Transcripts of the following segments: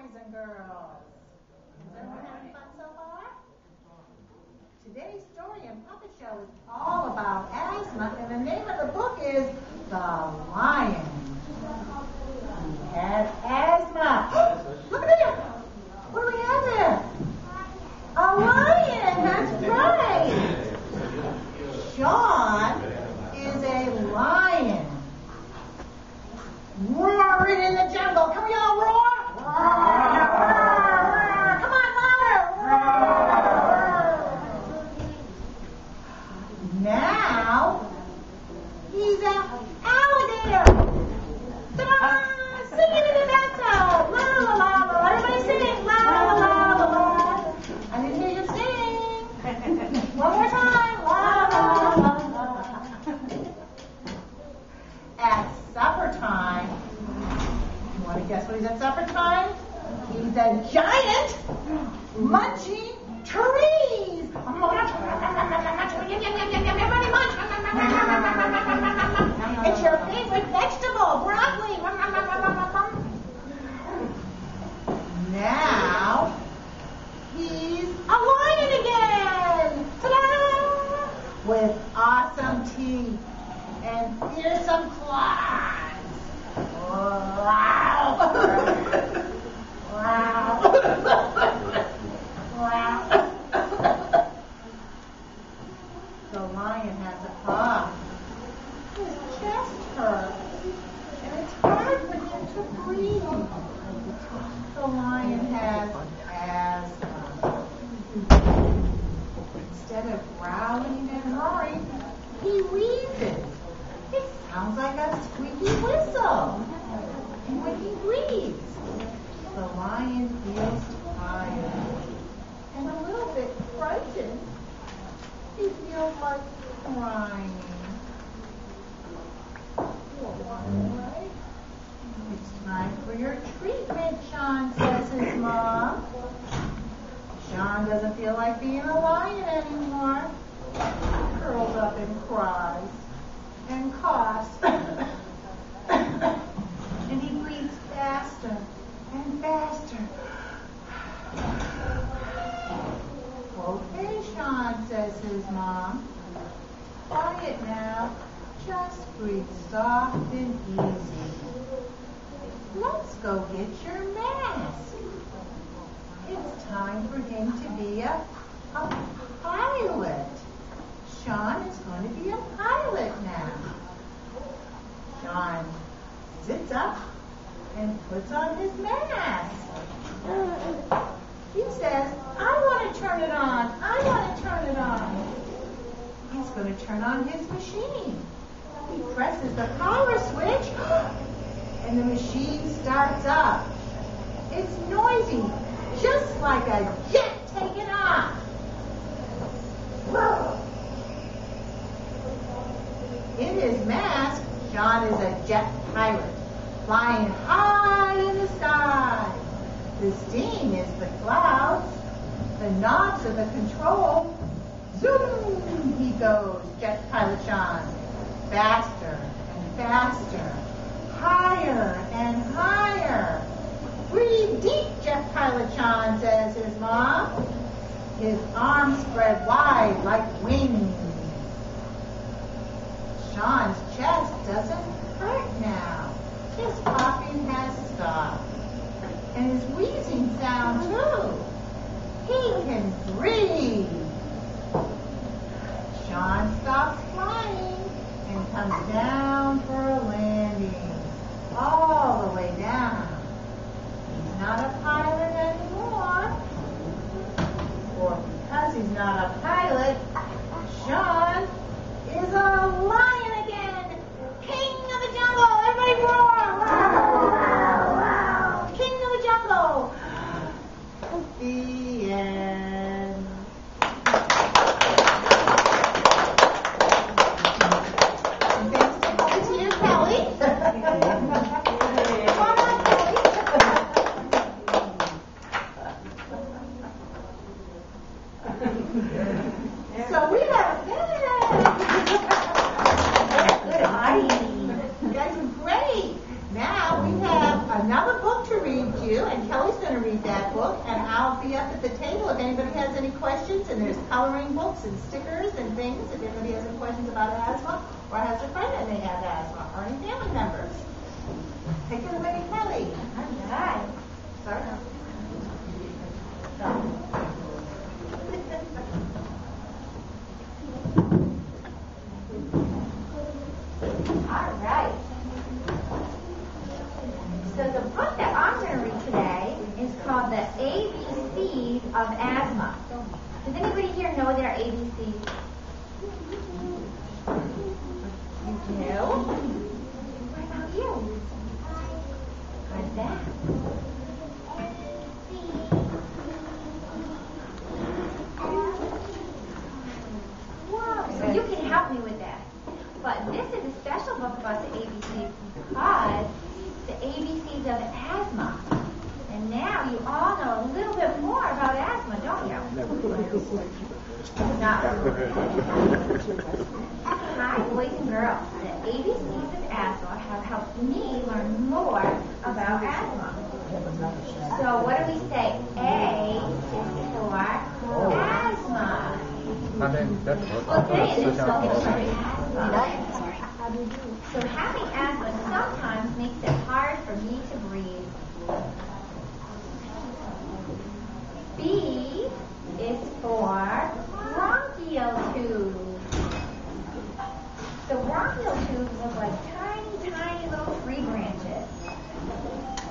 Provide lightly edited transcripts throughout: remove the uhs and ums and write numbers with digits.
boys and girls. Is everyone having fun so far? Today's story and puppet show is all about asthma, and the name of the book is The Lion. He has asthma. Look at there. What do we have there? A lion. That's right. Sean is a lion. Roaring in the jungle. Can we all roar? Roar. Come on, louder. Roar. Now, he's an alligator. Ta-da! Singing in the bathtub. La la la la. Everybody sing. La la la la la. I didn't hear you sing. One more time. La la la la. At supper time, you want to guess what he's at supper time? He's a giant munching trees. Everybody munch. It's your favorite vegetable, broccoli. Now, he's a lion again. Ta-da! With awesome teeth and fearsome claws. Wow! Wow! Wow! The lion has a cough. His chest hurts, and it's hard for him to breathe. The lion has asthma. Instead of growling and roaring, he wheezes. It sounds like a squeaky whistle. And when he breathes, the lion feels tired and a little bit frightened. He feels like crying. Right? It's time for your treatment, Sean, says his mom. Sean doesn't feel like being a lion anymore. He curls up and cries and coughs. And he breathes faster and faster. Okay, Sean, says his mom. Quiet now. Just breathe soft and easy. Let's go get your mask. It's time for him to be a pilot. Sean is going to be a pilot now. Sean sits up and puts on his mask. He says, I want to turn it on. I want to turn it on. He's going to turn on his machine. He presses the power switch, and the machine starts up. It's noisy, just like a jet taking off. In his mask, Sean is a jet pilot, flying high in the sky. The steam is the clouds. The knobs are the control. Zoom, he goes, jet pilot Sean. Faster and faster. Higher and higher. Breathe deep, jet pilot Sean, says his mom. His arms spread wide like wings. Sean's chest doesn't hurt now. His coughing has stopped. And his wheezing sound too. He can breathe. Sean stops flying and comes down for a landing. All the way down. He's not a pilot anymore. Or because he's not a pilot, Sean is a lion again. King of the jungle. Everybody roar. Wow, wow, wow. King of the jungle. The end. And thanks to puppeteer Kelly. Come on, Kelly. So we have you guys are great. Now we have another book to read you, and Kelly's going to read that book, and I'll be up at the table if anybody has any questions, and there's coloring books and stickers and things if anybody has any questions about asthma or has a friend that may have asthma or any family members. Take it away, Kelly. All right. Sorry. All right. So the book that I'm going to read today is called The ABCs of Asthma. Does anybody here know their ABCs? You do? What about you? What's that? Whoa, so you can help me with that. But this is a special book about the ABCs because the ABCs of asthma. And now you all know a little bit more about asthma, don't you? Not really. Hi, boys and girls. The ABCs of asthma have helped me learn more about asthma. So what do we say? A is for asthma. Okay, so having asthma sometimes makes it hard for me to breathe. B is for bronchial tubes. So bronchial tubes look like tiny, tiny little tree branches.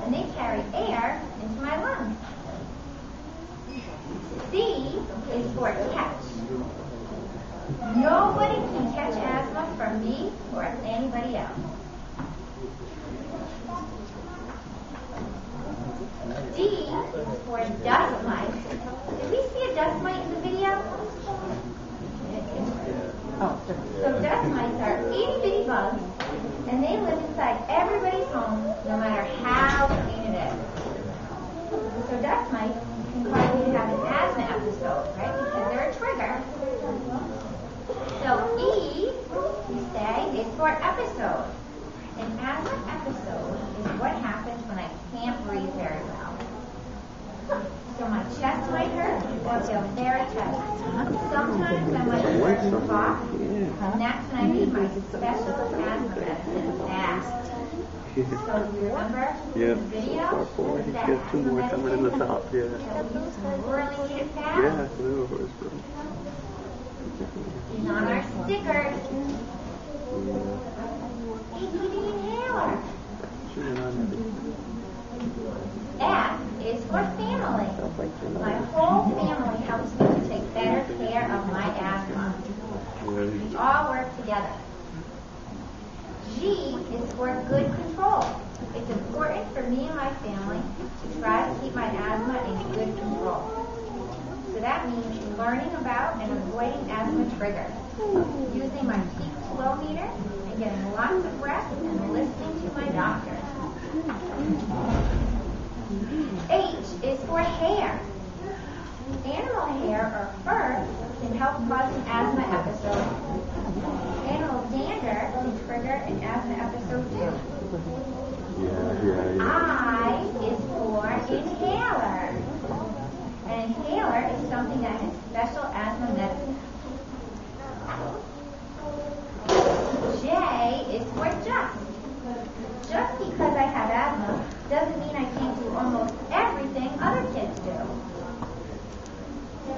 And they carry air into my lungs. C is for catch. Nobody can catch asthma from me or anybody else. D is for dust mites. Did we see a dust mite in the video? So dust mites are itty-bitty bugs, and they live inside everybody's home, no matter how clean it is. So dust mites can cause you to have an asthma episode, right? Because they're a trigger. So E, you say, is for episode. An asthma episode is what happens when I can't breathe very well. So my chest might hurt or feel very tight. Sometimes I might start to cough, and that's when I need my special asthma medicine fast. So you remember the video? There's two more coming in the top, yeah. Really get it fast? Yeah, I know. He's on our stickers. He's the inhaler. F is for family. My whole family helps me to take better care of my asthma. We all work together. G is for good control. It's important for me and my family to try to keep my asthma in good control. So that means learning about and avoiding asthma triggers, using my peak flow meter and getting lots of rest and listening to my doctor. H is for hair. Animal hair or fur can help cause an asthma episode. Animal dander can trigger an asthma episode too. I is for inhaler. An inhaler is something that has special asthma medicine. J is for just. Just because I have asthma doesn't mean I can't do almost everything other kids do.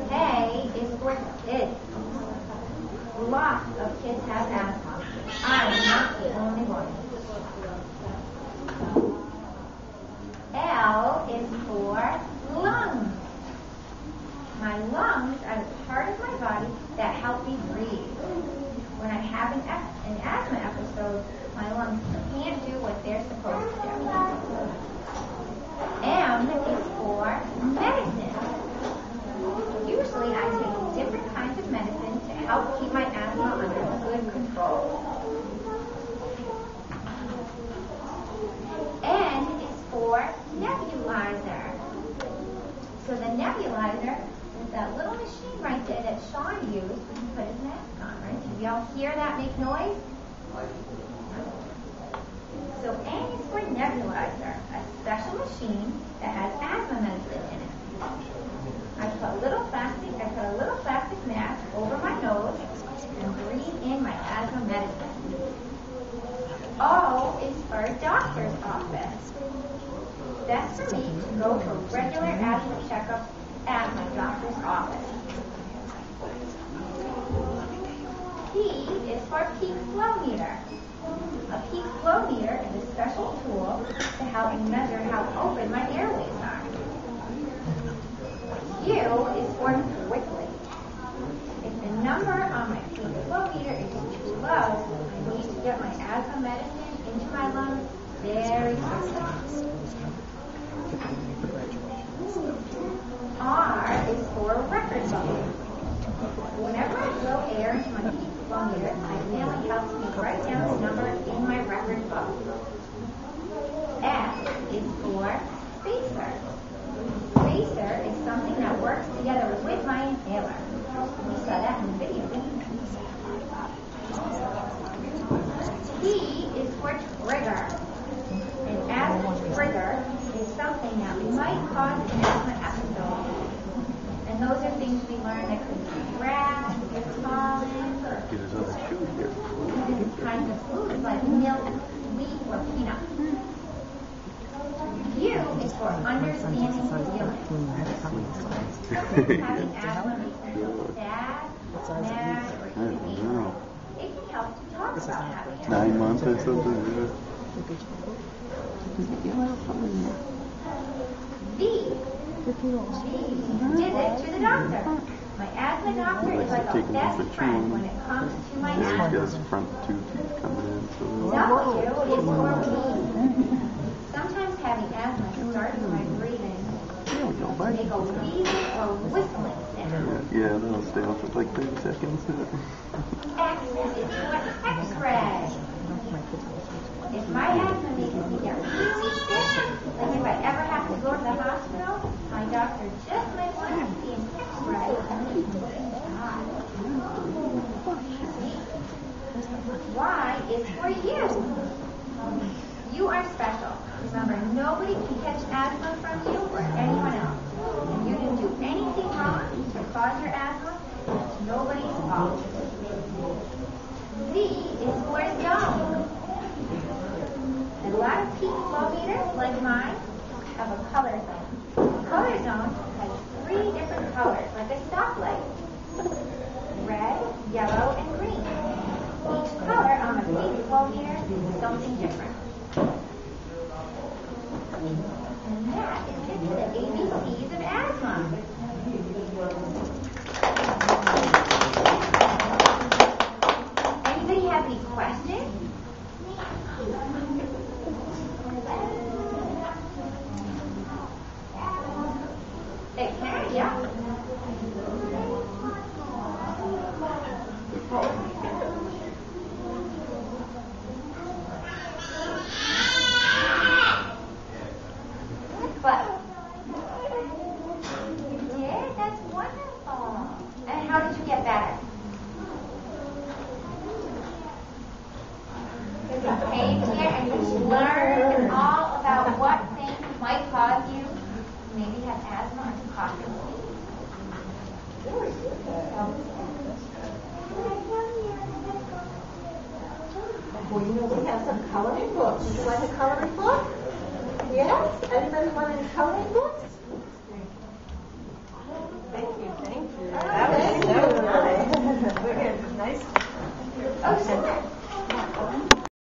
K is for kids. Lots of kids have asthma. I'm not the only one. L is for lungs. My lungs are the part of my body that help me breathe. When I have an asthma episode, my lungs can't do what they're supposed to do. M is for medicine. Usually I take different kinds of medicine to help keep my asthma under good control. N is for nebulizer. So the nebulizer is that little machine right there that Sean used when he put his mask on, right? Did y'all hear that make noise? So N is for nebulizer, a special machine that has asthma asthma medicine in it. I put a little plastic mask over my nose and breathe in my asthma medicine. O is for a doctor's office. That's for me to go for regular asthma checkups at my doctor's office. P is for peak flow meter. A peak flow meter is a special tool to help me measure how open my airways are. U is for quickly. If the number on my peak flow meter is too low, I need to get my asthma medicine into my lungs very quickly. R is for record bubble. Whenever I blow air into my peak flow meter, my family helps me write down the number in my record book. S is for spacer. Spacer is something that works together with my inhaler. We saw that in the video. T is for trigger. An asthma trigger is something that might cause an asthma episode. And those are things we learned that could be grass, pollen, or different kinds of foods like milk, wheat, or peanut. U is for understanding feelings. Sometimes having asthma makes me feel sad, mad, or even angry. It can help to talk about having asthma. 9 months or something. V. Visit to the doctor. My asthma doctor is like a best friend when it comes to my asthma. He has front 2 teeth coming in. So. W is for me. Sometimes having asthma starts my breathing to make a wheezing or whistling sound. Yeah, that'll stay on for like 30 seconds. X is for X-ray. If my asthma makes me get really sick, like if I ever have to go to the hospital, my doctor just might want to see an X-ray and make me Y is for you. You are special. Remember, nobody can catch asthma from you or anyone else. If you didn't do anything wrong to cause your asthma, it's nobody's fault. Z is for zone. A lot of peak flow meters, like mine, have a color zone. A color zone has 3 different colors, like a stoplight. Red, yellow, and green. Each color on a peak flow meter is something different. And that is it for the ABCs of asthma. Anybody have any questions? It can, yeah. But you did? That's wonderful. And how did you get better? Because you came here and you learned all about what things might cause you to maybe have asthma or to cough. Well, you know, we have some coloring books. Would you like a coloring book? Yes? Anybody want any coloring books?